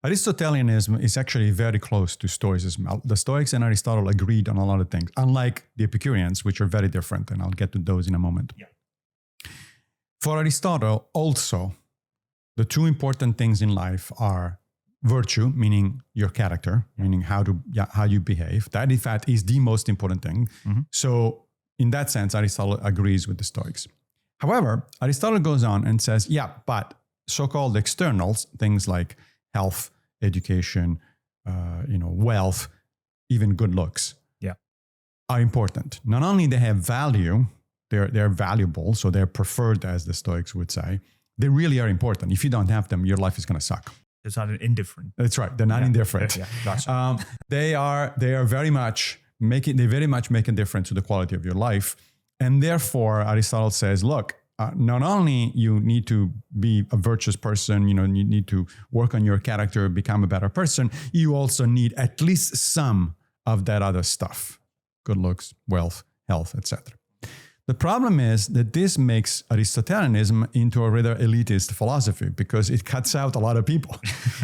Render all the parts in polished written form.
Aristotelianism is actually very close to Stoicism. The Stoics and Aristotle agreed on a lot of things, unlike the Epicureans, which are very different, and I'll get to those in a moment. Yeah. For Aristotle, also, the two important things in life are virtue, meaning your character, meaning how you behave. That, in fact, is the most important thing. Mm-hmm. So, in that sense, Aristotle agrees with the Stoics. However, Aristotle goes on and says, yeah, but so-called externals, things like health, education, wealth, even good looks, are important. Not only they have value, they're valuable, so they're preferred, as the Stoics would say. They really are important. If you don't have them, your life is going to suck. It's not indifferent. That's right. They're not indifferent. Yeah, gotcha. They very much make a difference to the quality of your life. And therefore, Aristotle says, look, not only you need to be a virtuous person, you need to work on your character, become a better person, you also need at least some of that other stuff. Good looks, wealth, health, etc. The problem is that this makes Aristotelianism into a rather elitist philosophy because it cuts out a lot of people.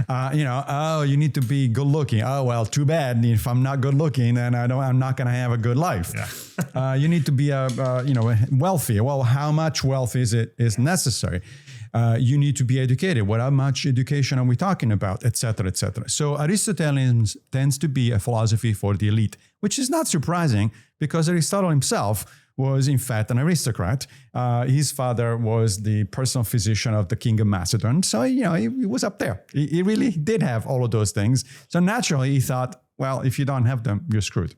You need to be good looking. Oh, well, too bad. If I'm not good looking, then I'm not going to have a good life. Yeah. You need to be wealthy. Well, how much wealth is necessary? You need to be educated. How much education are we talking about, et cetera, et cetera. So Aristotelianism tends to be a philosophy for the elite, which is not surprising because Aristotle himself was in fact an aristocrat. His father was the personal physician of the king of Macedon. So, he was up there. He really did have all of those things. So naturally he thought, well, if you don't have them, you're screwed.